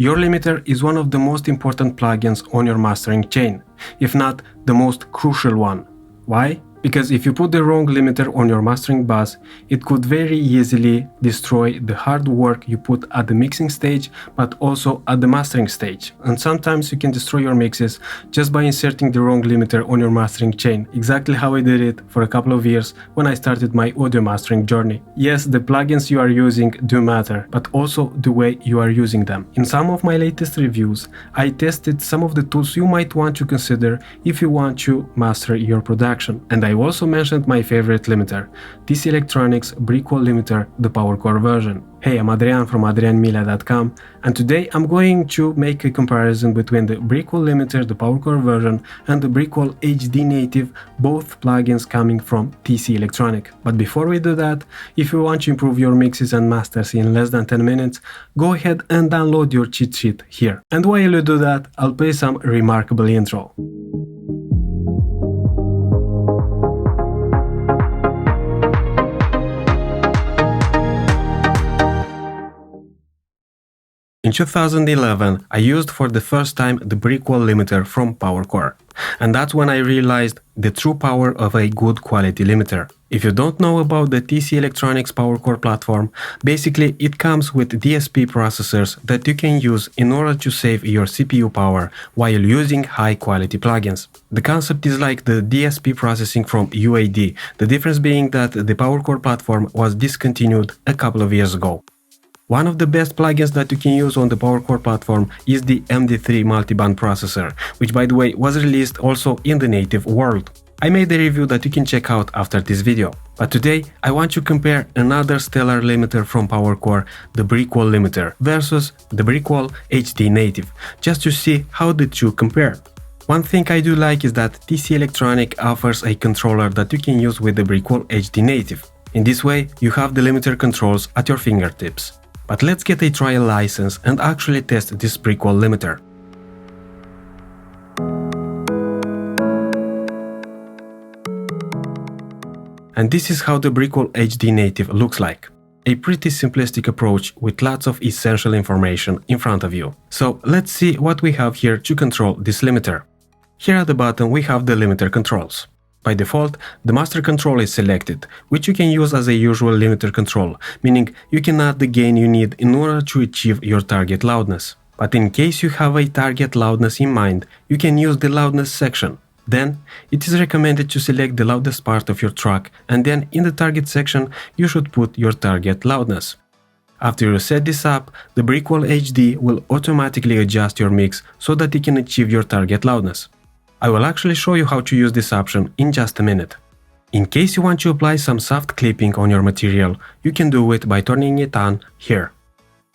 Your limiter is one of the most important plugins on your mastering chain, if not the most crucial one. Why? Because if you put the wrong limiter on your mastering bus, it could very easily destroy the hard work you put at the mixing stage, but also at the mastering stage. And sometimes you can destroy your mixes just by inserting the wrong limiter on your mastering chain, exactly how I did it for a couple of years when I started my audio mastering journey. Yes, the plugins you are using do matter, but also the way you are using them. In some of my latest reviews, I tested some of the tools you might want to consider if you want to master your production. And I also mentioned my favorite limiter, TC Electronics Brickwall Limiter, the PowerCore version. Hey, I'm Adrian from adrianmilea.com, and today I'm going to make a comparison between the Brickwall Limiter, the PowerCore version, and the Brickwall HD Native, both plugins coming from TC Electronics. But before we do that, if you want to improve your mixes and masters in less than 10 minutes, go ahead and download your cheat sheet here. And while you do that, I'll play some remarkable intro. In 2011, I used for the first time the Brickwall Limiter from PowerCore, and that's when I realized the true power of a good quality limiter. If you don't know about the TC Electronics PowerCore platform, basically it comes with DSP processors that you can use in order to save your CPU power while using high quality plugins. The concept is like the DSP processing from UAD, the difference being that the PowerCore platform was discontinued a couple of years ago. One of the best plugins that you can use on the PowerCore platform is the MD3 multiband processor, which by the way was released also in the native world. I made a review that you can check out after this video. But today I want to compare another stellar limiter from PowerCore, the Brickwall Limiter, versus the Brickwall HD Native, just to see how the two compare. One thing I do like is that TC Electronics offers a controller that you can use with the Brickwall HD Native. In this way, you have the limiter controls at your fingertips. But let's get a trial license and actually test this Brickwall limiter. And this is how the Brickwall HD Native looks like. A pretty simplistic approach with lots of essential information in front of you. So let's see what we have here to control this limiter. Here at the bottom we have the limiter controls. By default, the master control is selected, which you can use as a usual limiter control, meaning you can add the gain you need in order to achieve your target loudness. But in case you have a target loudness in mind, you can use the loudness section. Then, it is recommended to select the loudest part of your track, and then in the target section, you should put your target loudness. After you set this up, the Brickwall HD will automatically adjust your mix so that it can achieve your target loudness. I will actually show you how to use this option in just a minute. In case you want to apply some soft clipping on your material, you can do it by turning it on here.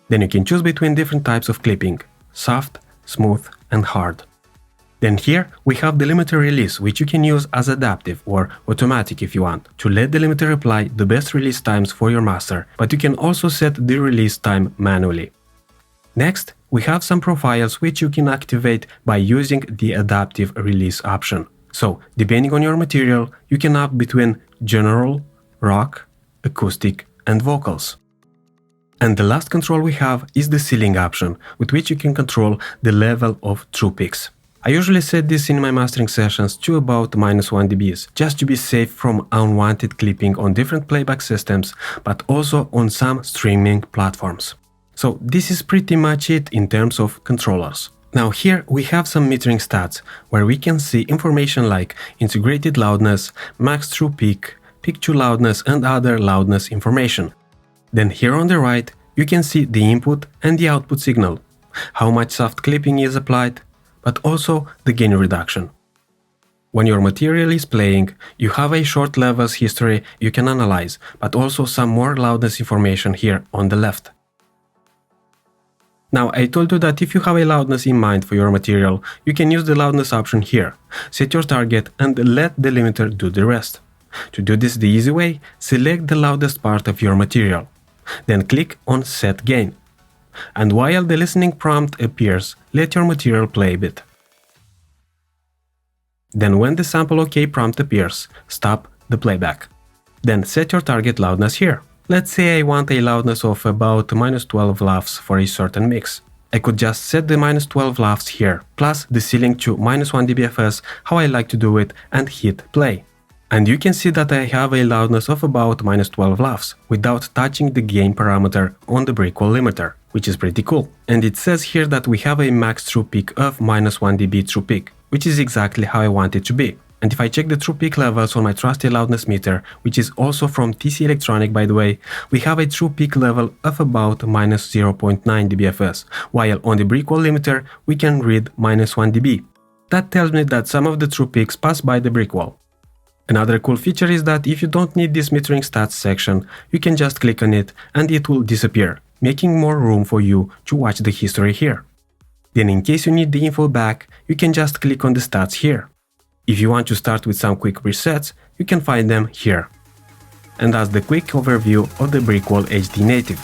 Then you can choose between different types of clipping: soft, smooth, and hard. Then here we have the limiter release, which you can use as adaptive or automatic if you want, to let the limiter apply the best release times for your master, but you can also set the release time manually. Next, we have some profiles which you can activate by using the adaptive release option. So, depending on your material, you can opt between general, rock, acoustic, and vocals. And the last control we have is the ceiling option, with which you can control the level of true peaks. I usually set this in my mastering sessions to about -1 dB, just to be safe from unwanted clipping on different playback systems, but also on some streaming platforms. So this is pretty much it in terms of controllers. Now here we have some metering stats, where we can see information like integrated loudness, max true peak, peak to loudness, and other loudness information. Then here on the right you can see the input and the output signal, how much soft clipping is applied, but also the gain reduction. When your material is playing, you have a short levels history you can analyze, but also some more loudness information here on the left. Now, I told you that if you have a loudness in mind for your material, you can use the loudness option here. Set your target and let the limiter do the rest. To do this the easy way, select the loudest part of your material. Then click on Set Gain. And while the listening prompt appears, let your material play a bit. Then when the sample OK prompt appears, stop the playback. Then set your target loudness here. Let's say I want a loudness of about -12 LUFS for a certain mix. I could just set the -12 LUFS here, plus the ceiling to -1 dBFS, how I like to do it, and hit play. And you can see that I have a loudness of about -12 LUFS, without touching the gain parameter on the Brickwall Limiter, which is pretty cool. And it says here that we have a max true peak of -1 dB true peak, which is exactly how I want it to be. And if I check the true peak levels on my trusty loudness meter, which is also from TC Electronic by the way, we have a true peak level of about -0.9 dBFS, while on the Brickwall Limiter we can read -1 dB. That tells me that some of the true peaks pass by the Brickwall. Another cool feature is that if you don't need this metering stats section, you can just click on it and it will disappear, making more room for you to watch the history here. Then in case you need the info back, you can just click on the stats here. If you want to start with some quick presets, you can find them here. And that's the quick overview of the Brickwall HD Native.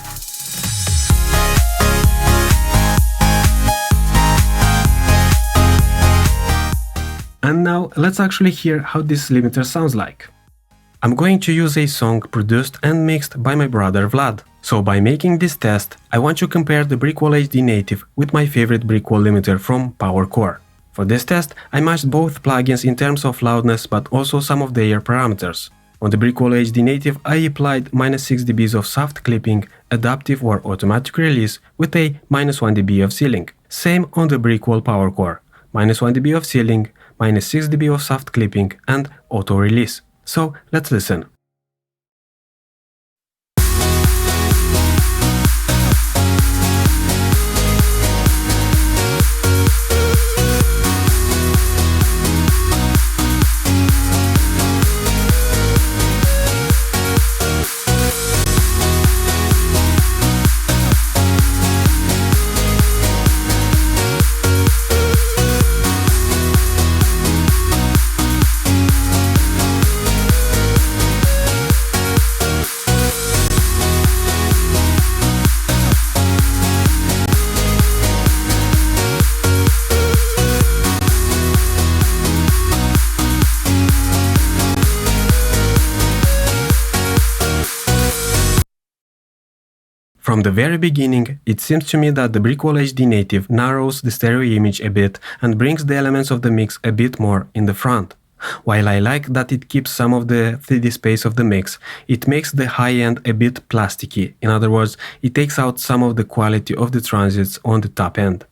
And now let's actually hear how this limiter sounds like. I'm going to use a song produced and mixed by my brother Vlad. So by making this test, I want to compare the Brickwall HD Native with my favorite Brickwall limiter from PowerCore. For this test, I matched both plugins in terms of loudness but also some of their parameters. On the Brickwall HD Native, I applied -6 dB of soft clipping, adaptive or automatic release with a -1 dB of ceiling. Same on the Brickwall PowerCore, -1 dB of ceiling, -6 dB of soft clipping and auto release. So let's listen. From the very beginning, it seems to me that the Brickwall HD Native narrows the stereo image a bit and brings the elements of the mix a bit more in the front. While I like that it keeps some of the 3D space of the mix, it makes the high end a bit plasticky. In other words, it takes out some of the quality of the transits on the top end.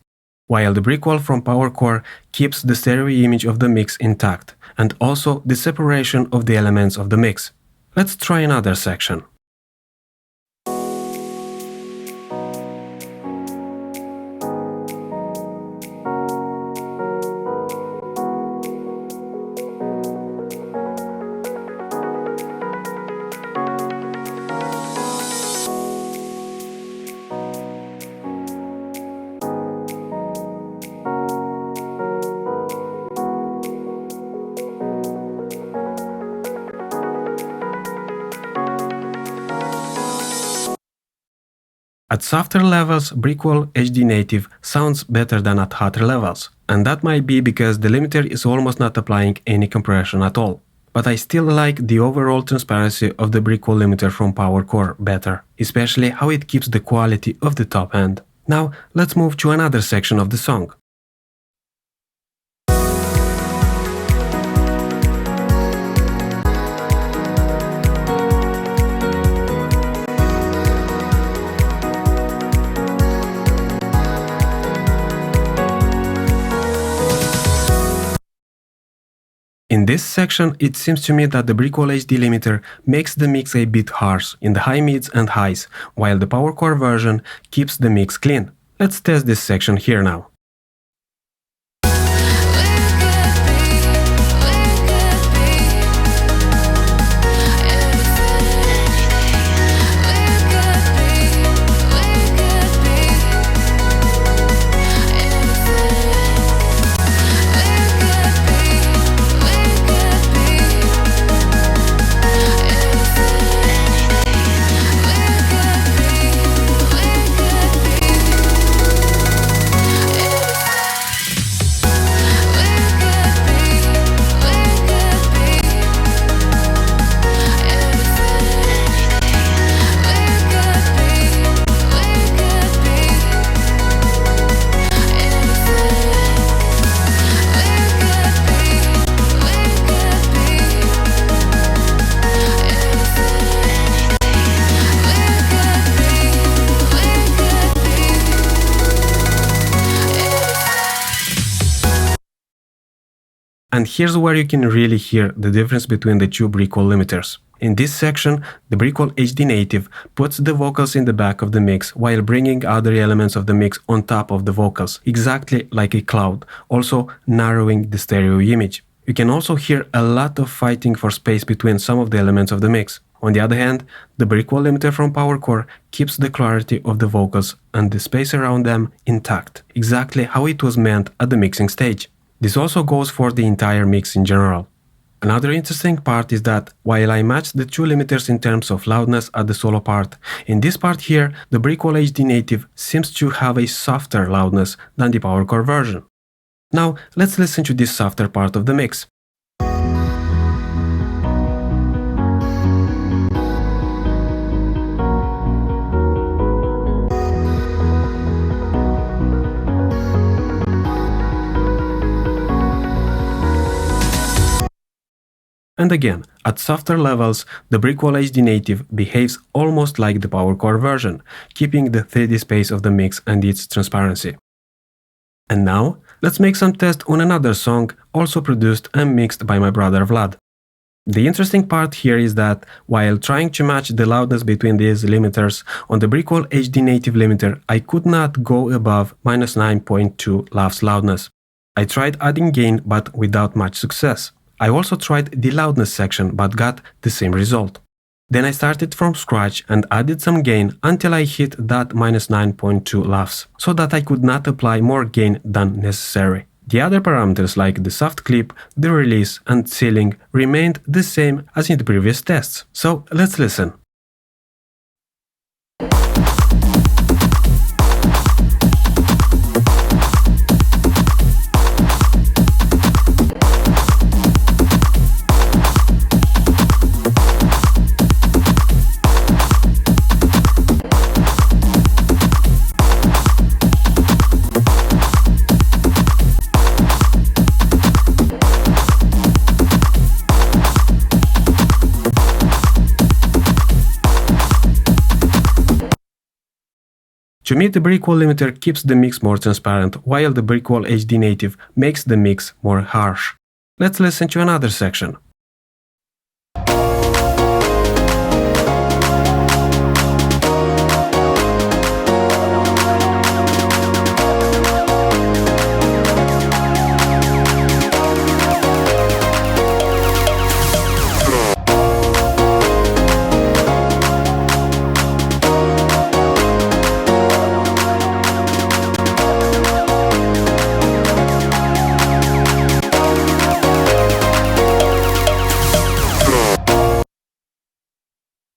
While the Brickwall from PowerCore keeps the stereo image of the mix intact, and also the separation of the elements of the mix. Let's try another section. At softer levels, Brickwall HD Native sounds better than at hotter levels, and that might be because the limiter is almost not applying any compression at all. But I still like the overall transparency of the Brickwall limiter from PowerCore better, especially how it keeps the quality of the top end. Now let's move to another section of the song. In this section, it seems to me that the Brickwall HD limiter makes the mix a bit harsh in the high mids and highs, while the PowerCore version keeps the mix clean. Let's test this section here now. And here's where you can really hear the difference between the two Brickwall limiters. In this section, the Brickwall HD Native puts the vocals in the back of the mix while bringing other elements of the mix on top of the vocals, exactly like a cloud, also narrowing the stereo image. You can also hear a lot of fighting for space between some of the elements of the mix. On the other hand, the Brickwall Limiter from PowerCore keeps the clarity of the vocals and the space around them intact, exactly how it was meant at the mixing stage. This also goes for the entire mix in general. Another interesting part is that while I matched the two limiters in terms of loudness at the solo part, in this part here, the Brickwall HD Native seems to have a softer loudness than the PowerCore version. Now, let's listen to this softer part of the mix. And again, at softer levels, the Brickwall HD Native behaves almost like the PowerCore version, keeping the 3D space of the mix and its transparency. And now, let's make some tests on another song, also produced and mixed by my brother Vlad. The interesting part here is that, while trying to match the loudness between these limiters, on the Brickwall HD Native limiter, I could not go above -9.2 LUFS loudness. I tried adding gain, but without much success. I also tried the loudness section, but got the same result. Then I started from scratch and added some gain until I hit that -9.2 LUFS, so that I could not apply more gain than necessary. The other parameters like the soft clip, the release and ceiling remained the same as in the previous tests. So let's listen. To me, the Brickwall Limiter keeps the mix more transparent, while the Brickwall HD Native makes the mix more harsh. Let's listen to another section.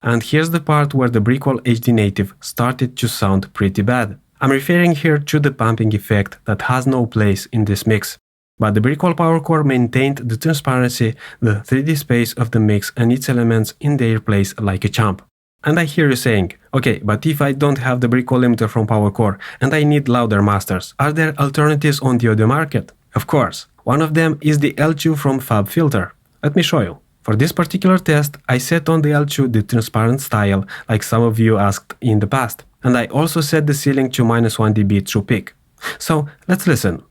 And here's the part where the Brickwall HD Native started to sound pretty bad. I'm referring here to the pumping effect that has no place in this mix. But the Brickwall PowerCore maintained the transparency, the 3D space of the mix and its elements in their place like a champ. And I hear you saying, okay, but if I don't have the Brickwall Limiter from PowerCore and I need louder masters, are there alternatives on the audio market? Of course. One of them is the L2 from FabFilter. Let me show you. For this particular test, I set on the L2 the transparent style, like some of you asked in the past, and I also set the ceiling to -1 dB true peak. So let's listen.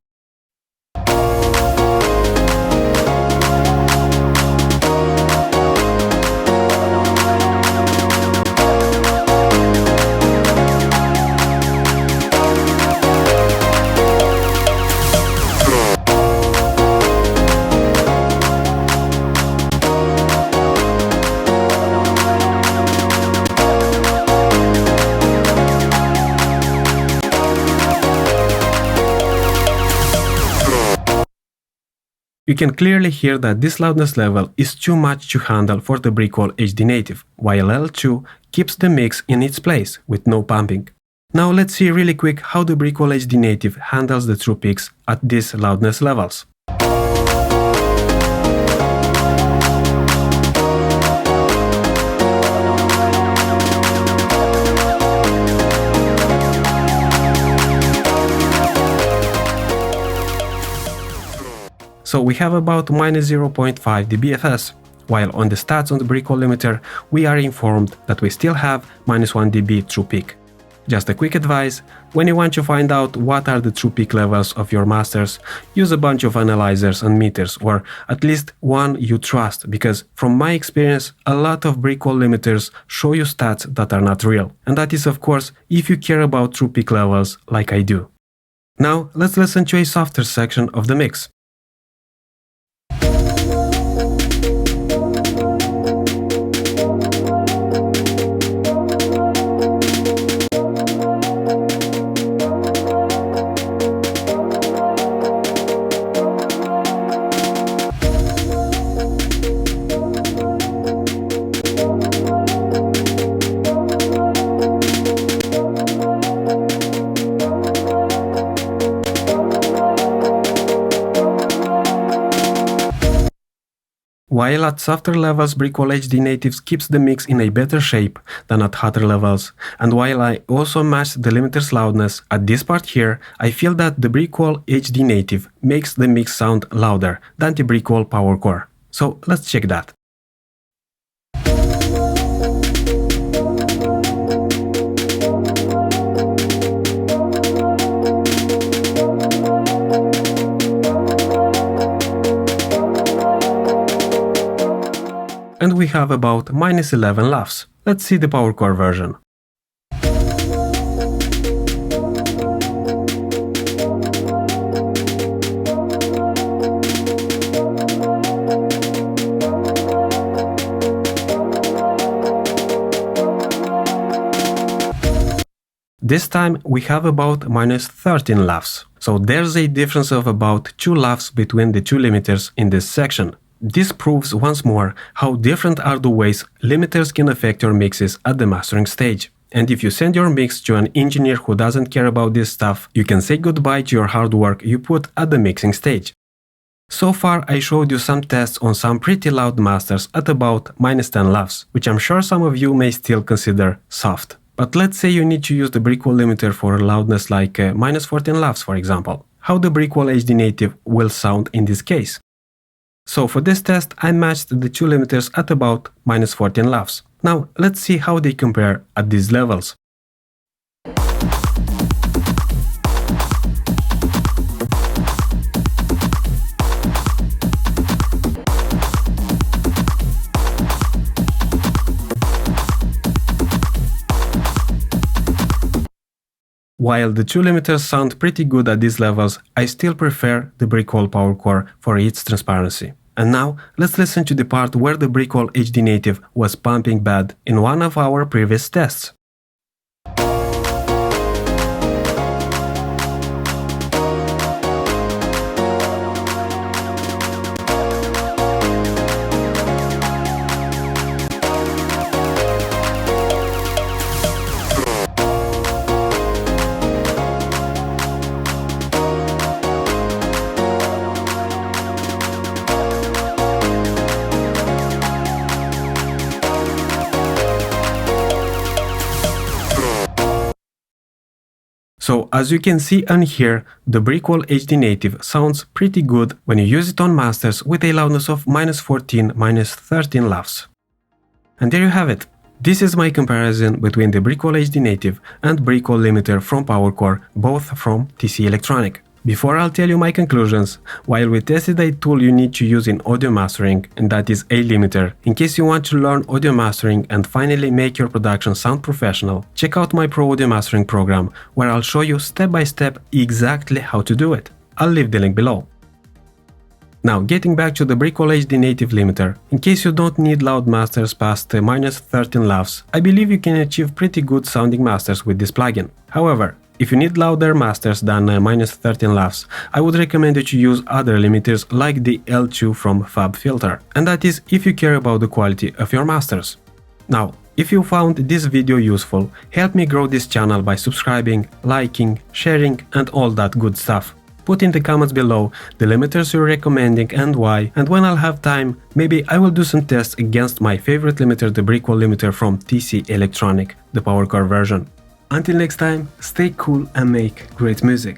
You can clearly hear that this loudness level is too much to handle for the Brickwall HD Native, while L2 keeps the mix in its place with no pumping. Now let's see really quick how the Brickwall HD Native handles the true peaks at these loudness levels. So we have about -0.5 dBFS, while on the stats on the Brickwall Limiter we are informed that we still have -1 dB true peak. Just a quick advice, when you want to find out what are the true peak levels of your masters, use a bunch of analyzers and meters, or at least one you trust, because from my experience, a lot of Brickwall limiters show you stats that are not real. And that is of course if you care about true peak levels like I do. Now let's listen to a softer section of the mix. While at softer levels Brickwall HD Native keeps the mix in a better shape than at hotter levels, and while I also matched the limiter's loudness, at this part here I feel that the Brickwall HD Native makes the mix sound louder than the Brickwall PowerCore. So let's check that. And we have about -11 laughs. Let's see the PowerCore version. This time we have about -13 laughs. So there's a difference of about 2 laughs between the two limiters in this section. This proves once more how different are the ways limiters can affect your mixes at the mastering stage. And if you send your mix to an engineer who doesn't care about this stuff, you can say goodbye to your hard work you put at the mixing stage. So far I showed you some tests on some pretty loud masters at about -10 laughs, which I'm sure some of you may still consider soft. But let's say you need to use the Brickwall limiter for loudness like -14 laughs, for example. How the Brickwall HD Native will sound in this case? So for this test I matched the two limiters at about -14 laughs. Now let's see how they compare at these levels. While the two limiters sound pretty good at these levels, I still prefer the Brickwall PowerCore for its transparency. And now, let's listen to the part where the Brickwall HD Native was pumping bad in one of our previous tests. So as you can see and hear, the Brickwall HD Native sounds pretty good when you use it on masters with a loudness of -14, -13 laughs. And there you have it. This is my comparison between the Brickwall HD Native and Brickwall Limiter from PowerCore, both from TC Electronic. Before I'll tell you my conclusions, while we tested a tool you need to use in audio mastering, and that is a limiter, in case you want to learn audio mastering and finally make your production sound professional, check out my Pro Audio Mastering program, where I'll show you step by step exactly how to do it. I'll leave the link below. Now, getting back to the Brickwall HD Native limiter, in case you don't need loud masters past -13 laughs, I believe you can achieve pretty good sounding masters with this plugin. However, if you need louder masters than -13 laughs, I would recommend you to use other limiters like the L2 from FabFilter, and that is if you care about the quality of your masters. Now, if you found this video useful, help me grow this channel by subscribing, liking, sharing and all that good stuff. Put in the comments below the limiters you're recommending and why, and when I'll have time, maybe I will do some tests against my favorite limiter, the Brickwall Limiter from TC Electronic, the PowerCore version. Until next time, stay cool and make great music.